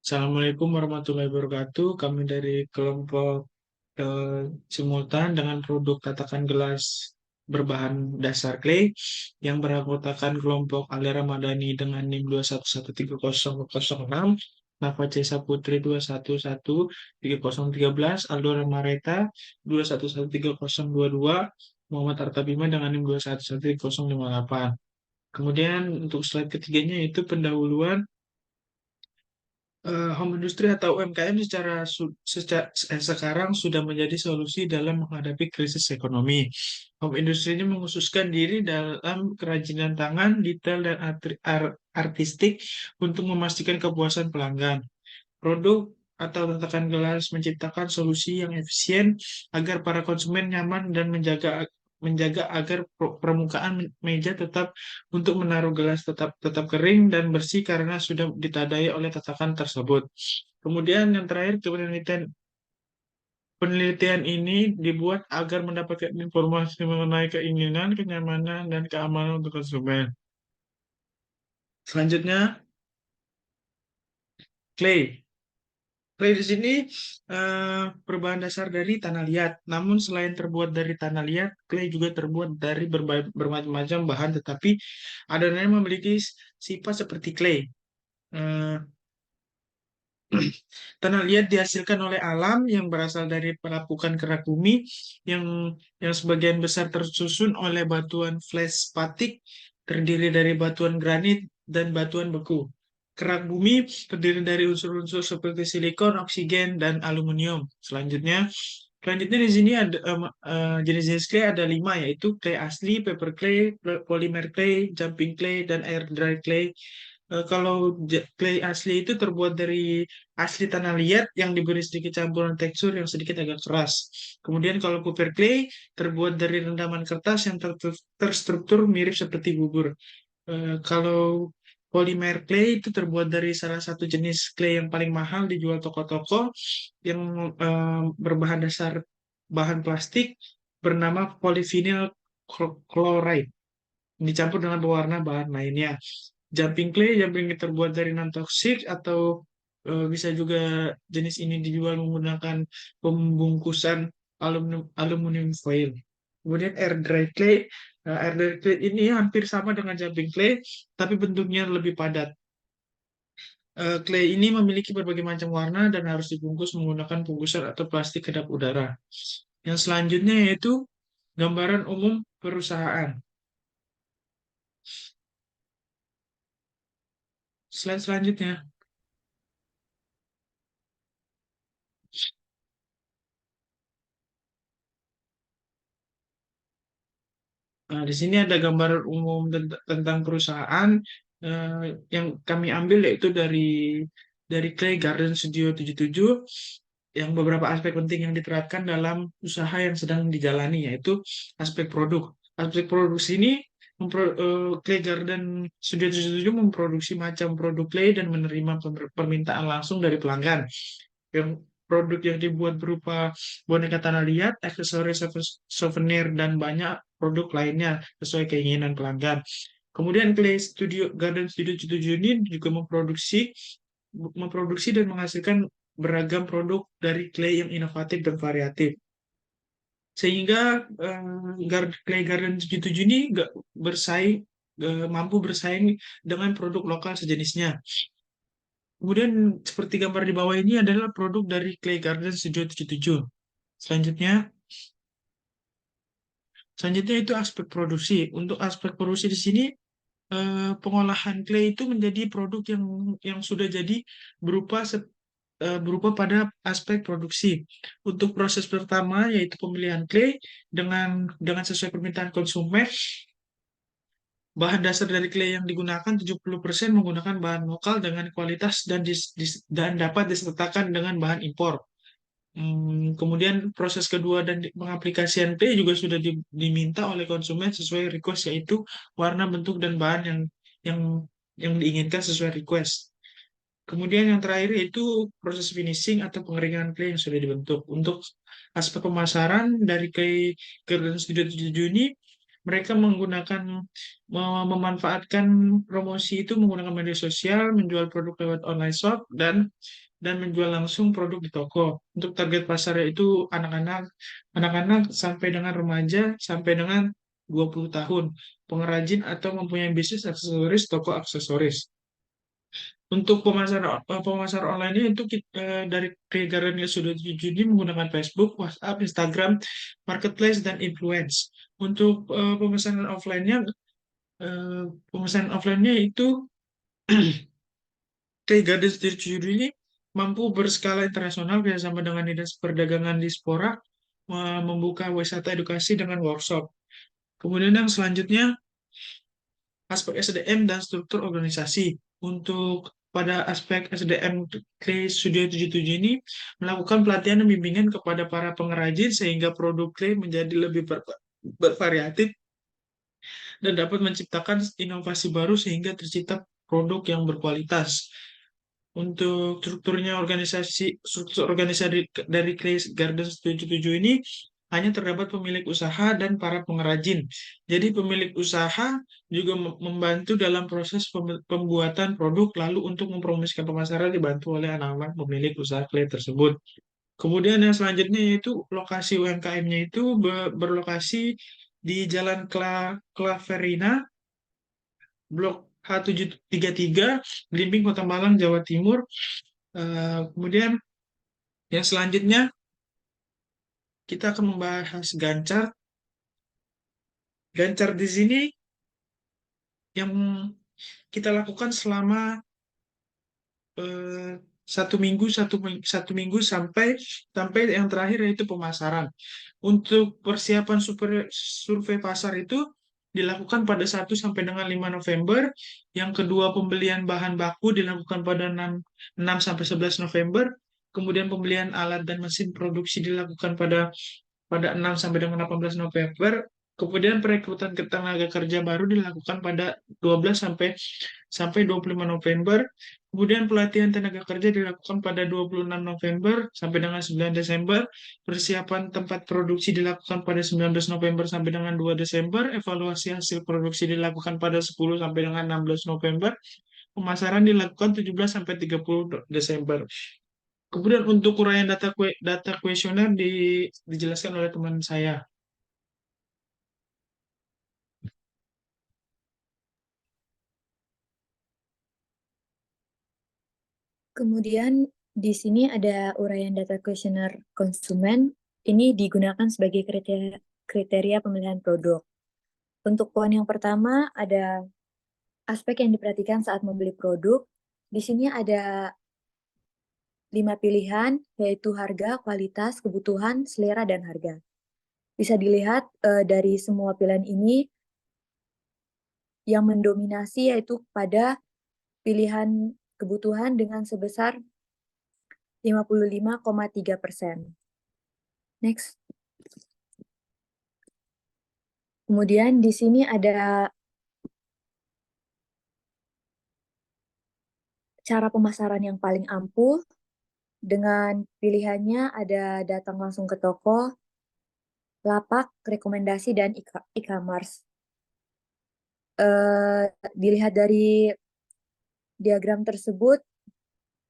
Assalamualaikum warahmatullahi wabarakatuh. Kami dari kelompok simultan dengan produk tatakan gelas berbahan dasar clay yang beranggotakan kelompok Aliara Madani dengan NIM 211300006, Nafa Cesa Putri 2113013, Aldora Mareta 2113022, Muhammad Arta Bima dengan NIM 2111058. Kemudian untuk slide ketiganya yaitu pendahuluan home industry atau UMKM sekarang sudah menjadi solusi dalam menghadapi krisis ekonomi. Home industry ini mengkhususkan diri dalam kerajinan tangan, detail, dan artistik untuk memastikan kepuasan pelanggan. Produk atau tatakan gelas menciptakan solusi yang efisien agar para konsumen nyaman dan menjaga agar permukaan meja tetap untuk menaruh gelas tetap kering dan bersih karena sudah ditandai oleh tatakan tersebut. Kemudian yang terakhir, penelitian ini dibuat agar mendapatkan informasi mengenai keinginan, kenyamanan, dan keamanan untuk konsumen. Selanjutnya, clay. Clay di sini berbahan dasar dari tanah liat. Namun selain terbuat dari tanah liat, clay juga terbuat dari bermacam-macam bahan, tetapi adanya memiliki sifat seperti clay. Eh, Tanah liat dihasilkan oleh alam yang berasal dari pelapukan kerak bumi yang sebagian besar tersusun oleh batuan feldspathic terdiri dari batuan granit dan batuan beku. Kerak bumi terdiri dari unsur-unsur seperti silikon, oksigen, dan aluminium. Selanjutnya di sini ada jenis-jenis clay ada 5, yaitu clay asli, paper clay, polymer clay, jumping clay, dan air dry clay. Kalau clay asli itu terbuat dari asli tanah liat yang diberi sedikit campuran tekstur yang sedikit agak keras. Kemudian kalau paper clay terbuat dari rendaman kertas yang terstruktur mirip seperti bubur. Kalau polymer clay itu terbuat dari salah satu jenis clay yang paling mahal dijual toko-toko yang berbahan dasar bahan plastik bernama polyvinyl chloride dicampur dengan pewarna bahan lainnya. Jumping clay terbuat dari non-toxic atau bisa juga jenis ini dijual menggunakan pembungkusan aluminium foil. Kemudian air dry clay ini hampir sama dengan jumping clay, tapi bentuknya lebih padat. Clay ini memiliki berbagai macam warna dan harus dibungkus menggunakan bungkusan atau plastik kedap udara. Yang selanjutnya yaitu gambaran umum perusahaan. Slide selanjutnya. Nah, di sini ada gambaran umum tentang perusahaan yang kami ambil yaitu dari Clay Garden Studio 77 yang beberapa aspek penting yang diterapkan dalam usaha yang sedang dijalani yaitu aspek produk. Aspek produksi ini Clay Garden Studio 77 memproduksi macam produk clay dan menerima permintaan langsung dari pelanggan. Yang produk yang dibuat berupa boneka tanah liat, aksesoris, souvenir, dan banyak produk lainnya sesuai keinginan pelanggan. Kemudian Garden Studio 77 ini juga memproduksi dan menghasilkan beragam produk dari clay yang inovatif dan variatif. Sehingga Clay Garden 77 ini mampu bersaing dengan produk lokal sejenisnya. Kemudian seperti gambar di bawah ini adalah produk dari Clay Garden Studio 77. Selanjutnya, selanjutnya itu aspek produksi. Untuk aspek produksi di sini pengolahan clay itu menjadi produk yang sudah jadi berupa pada aspek produksi. Untuk proses pertama yaitu pemilihan clay dengan sesuai permintaan konsumen. Bahan dasar dari clay yang digunakan 70% menggunakan bahan lokal dengan kualitas dan dapat disertakan dengan bahan impor. Kemudian proses kedua dan pengaplikasian clay juga sudah diminta oleh konsumen sesuai request yaitu warna, bentuk, dan bahan yang yang diinginkan sesuai request. Kemudian yang terakhir yaitu proses finishing atau pengeringan clay yang sudah dibentuk. Untuk aspek pemasaran dari clay Garden Studio 77 ini mereka memanfaatkan promosi itu menggunakan media sosial, menjual produk lewat online shop, dan menjual langsung produk di toko. Untuk target pasarnya itu anak-anak sampai dengan remaja sampai dengan 20 tahun, pengrajin atau mempunyai bisnis aksesoris, toko aksesoris. Untuk pemasar online-nya itu dari Garden sudah 7 ini menggunakan Facebook, WhatsApp, Instagram, Marketplace, dan Influence. Untuk pemesanan offline-nya itu Tree Garden Studio ini mampu berskala internasional bersama dengan Dinas Perdagangan Diaspora membuka wisata edukasi dengan workshop. Kemudian yang selanjutnya aspek SDM dan struktur organisasi. Untuk pada aspek SDM, Clay Studio 77 ini melakukan pelatihan dan bimbingan kepada para pengrajin sehingga produk Clay menjadi lebih bervariatif dan dapat menciptakan inovasi baru sehingga tercipta produk yang berkualitas. Untuk struktur organisasi dari Grace Garden 77 ini hanya terdapat pemilik usaha dan para pengrajin. Jadi pemilik usaha juga membantu dalam proses pembuatan produk, lalu untuk mempromosikan pemasaran dibantu oleh anak-anak pemilik usaha clay tersebut. Kemudian yang selanjutnya yaitu lokasi UMKM-nya itu berlokasi di Jalan Klaverina, Blok H733, Belimbing, Kota Malang, Jawa Timur. Kemudian yang selanjutnya kita akan membahas Gancar. Gancar di sini yang kita lakukan selama 1 minggu sampai yang terakhir yaitu pemasaran. Untuk persiapan survei pasar itu dilakukan pada 1 sampai dengan 5 November. Yang kedua, pembelian bahan baku dilakukan pada 6 sampai 11 November. Kemudian pembelian alat dan mesin produksi dilakukan pada 6 sampai dengan 18 November. Kemudian perekrutan tenaga kerja baru dilakukan pada 12 sampai 25 November. Kemudian pelatihan tenaga kerja dilakukan pada 26 November sampai dengan 9 Desember. Persiapan tempat produksi dilakukan pada 19 November sampai dengan 2 Desember. Evaluasi hasil produksi dilakukan pada 10 sampai dengan 16 November. Pemasaran dilakukan 17 sampai 30 Desember. Kemudian untuk uraian data kuesioner dijelaskan oleh teman saya. Kemudian di sini ada uraian data kuesioner konsumen. Ini digunakan sebagai kriteria pemilihan produk. Untuk poin yang pertama ada aspek yang diperhatikan saat membeli produk. Di sini ada 5 pilihan, yaitu harga, kualitas, kebutuhan, selera, dan harga. Bisa dilihat dari semua pilihan ini, yang mendominasi yaitu pada pilihan kebutuhan dengan sebesar 55,3%. Next. Kemudian di sini ada cara pemasaran yang paling ampuh, dengan pilihannya ada datang langsung ke toko, lapak, rekomendasi, dan e-commerce. Dilihat dari diagram tersebut,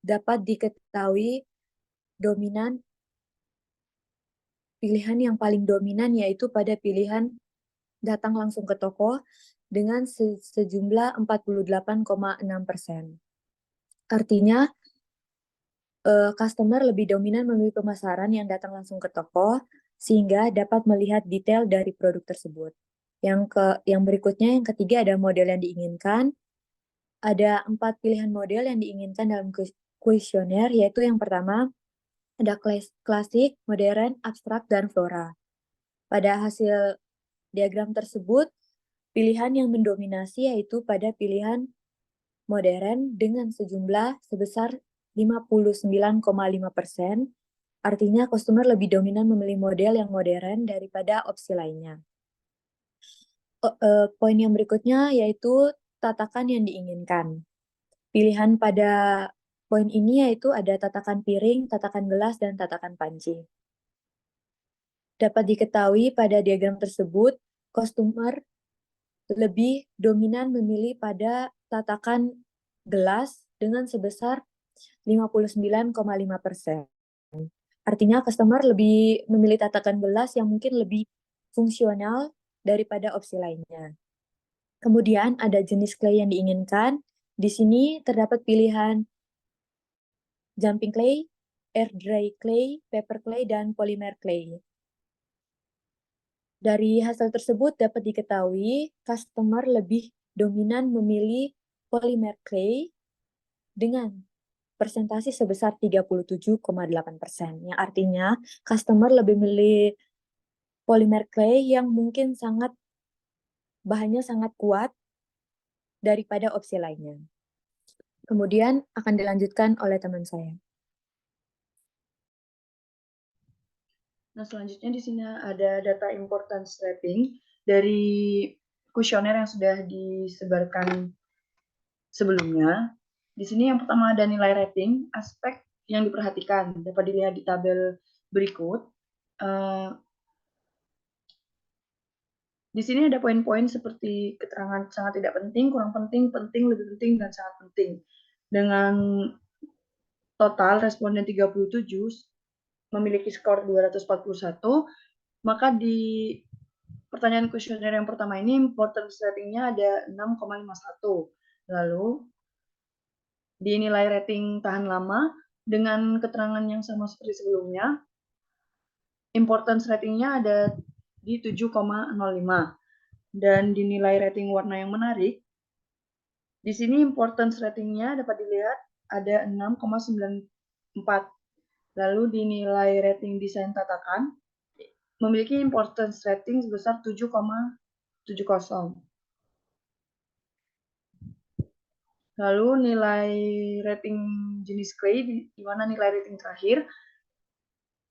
dapat diketahui pilihan yang paling dominan yaitu pada pilihan datang langsung ke toko dengan sejumlah 48,6%. Artinya, customer lebih dominan memilih pemasaran yang datang langsung ke toko, sehingga dapat melihat detail dari produk tersebut. Yang berikutnya, yang ketiga ada model yang diinginkan. Ada 4 pilihan model yang diinginkan dalam kuesioner, yaitu yang pertama, ada klasik, modern, abstrak, dan flora. Pada hasil diagram tersebut, pilihan yang mendominasi yaitu pada pilihan modern dengan sejumlah sebesar 59,5%. Artinya, customer lebih dominan memilih model yang modern daripada opsi lainnya. Poin yang berikutnya yaitu tatakan yang diinginkan. Pilihan pada poin ini yaitu ada tatakan piring, tatakan gelas, dan tatakan panci. Dapat diketahui pada diagram tersebut, customer lebih dominan memilih pada tatakan gelas dengan sebesar 59,5%. Artinya customer lebih memilih tatakan gelas yang mungkin lebih fungsional daripada opsi lainnya. Kemudian ada jenis clay yang diinginkan. Di sini terdapat pilihan jumping clay, air dry clay, paper clay, dan polymer clay. Dari hasil tersebut dapat diketahui customer lebih dominan memilih polymer clay dengan persentase sebesar 37,8%. Yang artinya customer lebih memilih polymer clay yang mungkin bahannya sangat kuat daripada opsi lainnya. Kemudian akan dilanjutkan oleh teman saya. Nah, selanjutnya di sini ada data importance rating dari kuesioner yang sudah disebarkan sebelumnya. Di sini yang pertama ada nilai rating, aspek yang diperhatikan dapat dilihat di tabel berikut. Di sini ada poin-poin seperti keterangan sangat tidak penting, kurang penting, penting, lebih penting, dan sangat penting. Dengan total responden 37 memiliki skor 241, maka di pertanyaan kuesioner yang pertama ini importance ratingnya ada 6,51. Lalu di nilai rating tahan lama dengan keterangan yang sama seperti sebelumnya, importance ratingnya ada di 7,05. Dan di nilai rating warna yang menarik, di sini importance ratingnya dapat dilihat ada 6,94. Lalu di nilai rating desain tatakan memiliki importance rating sebesar 7,70. Lalu nilai rating jenis clay, di mana nilai rating terakhir,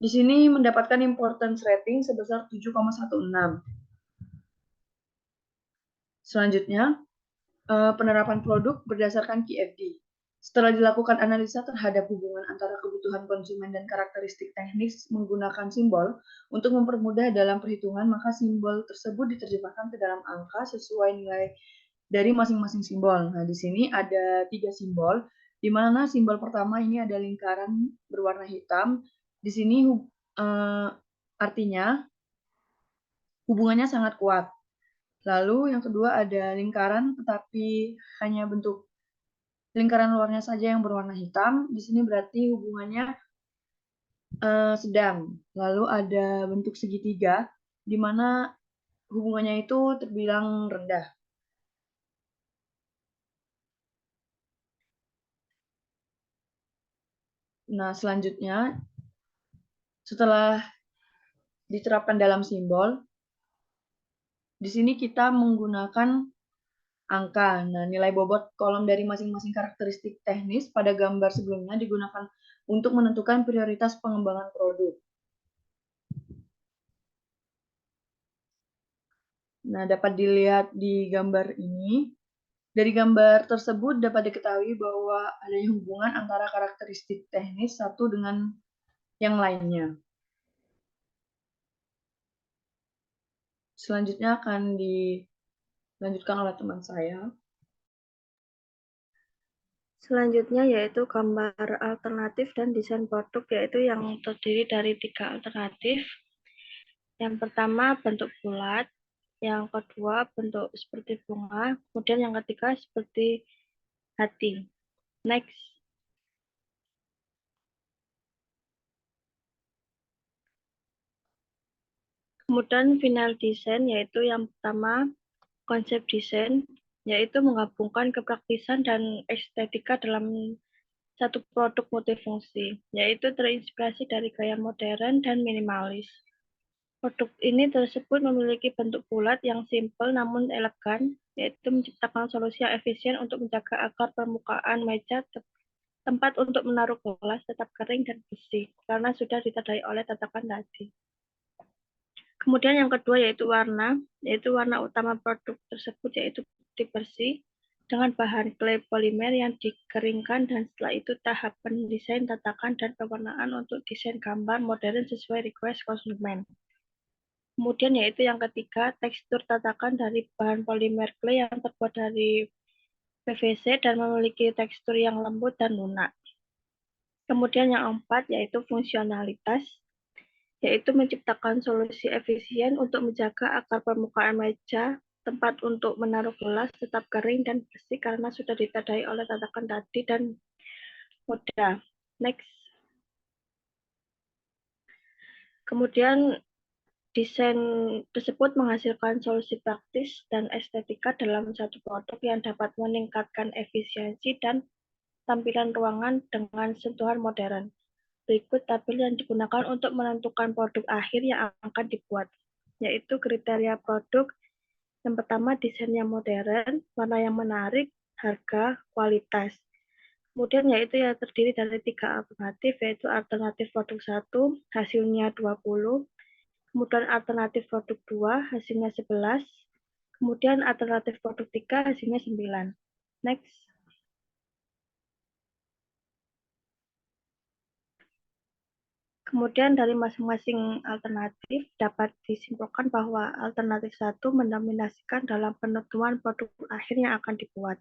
di sini mendapatkan importance rating sebesar 7,16. Selanjutnya, penerapan produk berdasarkan QFD. Setelah dilakukan analisa terhadap hubungan antara kebutuhan konsumen dan karakteristik teknis menggunakan simbol untuk mempermudah dalam perhitungan, maka simbol tersebut diterjemahkan ke dalam angka sesuai nilai dari masing-masing simbol. Nah, di sini ada 3 simbol, di mana simbol pertama ini ada lingkaran berwarna hitam. Di sini artinya hubungannya sangat kuat. Lalu yang kedua ada lingkaran tetapi hanya bentuk lingkaran luarnya saja yang berwarna hitam. Di sini berarti hubungannya sedang. Lalu ada bentuk segitiga di mana hubungannya itu terbilang rendah. Nah, selanjutnya setelah diterapkan dalam simbol, di sini kita menggunakan angka. Nah, nilai bobot kolom dari masing-masing karakteristik teknis pada gambar sebelumnya digunakan untuk menentukan prioritas pengembangan produk. Nah, dapat dilihat di gambar ini. Dari gambar tersebut dapat diketahui bahwa adanya hubungan antara karakteristik teknis satu dengan yang lainnya. Selanjutnya akan dilanjutkan oleh teman saya. Selanjutnya yaitu gambar alternatif dan desain produk, yaitu yang terdiri dari 3 alternatif. Yang pertama bentuk bulat, yang kedua bentuk seperti bunga, kemudian yang ketiga seperti hati. Next. Kemudian final design, yaitu yang pertama konsep desain, yaitu menggabungkan kepraktisan dan estetika dalam satu produk multifungsi, yaitu terinspirasi dari gaya modern dan minimalis. Produk ini tersebut memiliki bentuk bulat yang simpel namun elegan, yaitu menciptakan solusi yang efisien untuk menjaga agar permukaan meja tempat untuk menaruh gelas tetap kering dan bersih, karena sudah ditandai oleh tatakan tadi. Kemudian yang kedua yaitu warna utama produk tersebut yaitu putih bersih dengan bahan clay polimer yang dikeringkan, dan setelah itu tahap pendesain tatakan dan pewarnaan untuk desain gambar modern sesuai request konsumen. Kemudian yaitu yang ketiga, tekstur tatakan dari bahan polimer clay yang terbuat dari PVC dan memiliki tekstur yang lembut dan lunak. Kemudian yang keempat yaitu fungsionalitas, yaitu menciptakan solusi efisien untuk menjaga agar permukaan meja, tempat untuk menaruh gelas tetap kering dan bersih karena sudah ditandai oleh tatakan tadi dan mudah. Next. Kemudian desain tersebut menghasilkan solusi praktis dan estetika dalam satu produk yang dapat meningkatkan efisiensi dan tampilan ruangan dengan sentuhan modern. Berikut tabel yang digunakan untuk menentukan produk akhir yang akan dibuat, yaitu kriteria produk. Yang pertama, desain yang modern, warna yang menarik, harga, kualitas. Kemudian yaitu yang terdiri dari 3 alternatif, yaitu alternatif produk 1, hasilnya 20, kemudian alternatif produk 2, hasilnya 11, kemudian alternatif produk 3, hasilnya 9. Next. Kemudian dari masing-masing alternatif dapat disimpulkan bahwa alternatif 1 mendominasikan dalam penentuan produk akhir yang akan dibuat.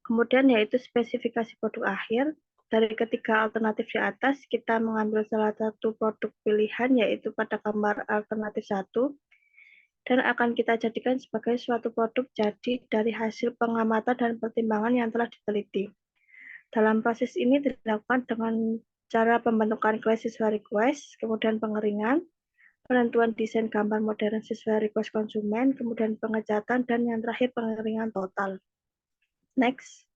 Kemudian yaitu spesifikasi produk akhir. Dari ketiga alternatif di atas, kita mengambil salah satu produk pilihan yaitu pada gambar alternatif 1 dan akan kita jadikan sebagai suatu produk jadi dari hasil pengamatan dan pertimbangan yang telah diteliti. Dalam proses ini dilakukan dengan cara pembentukan clay sesuai request, kemudian pengeringan, penentuan desain gambar modern sesuai request konsumen, kemudian pengecatan, dan yang terakhir pengeringan total. Next.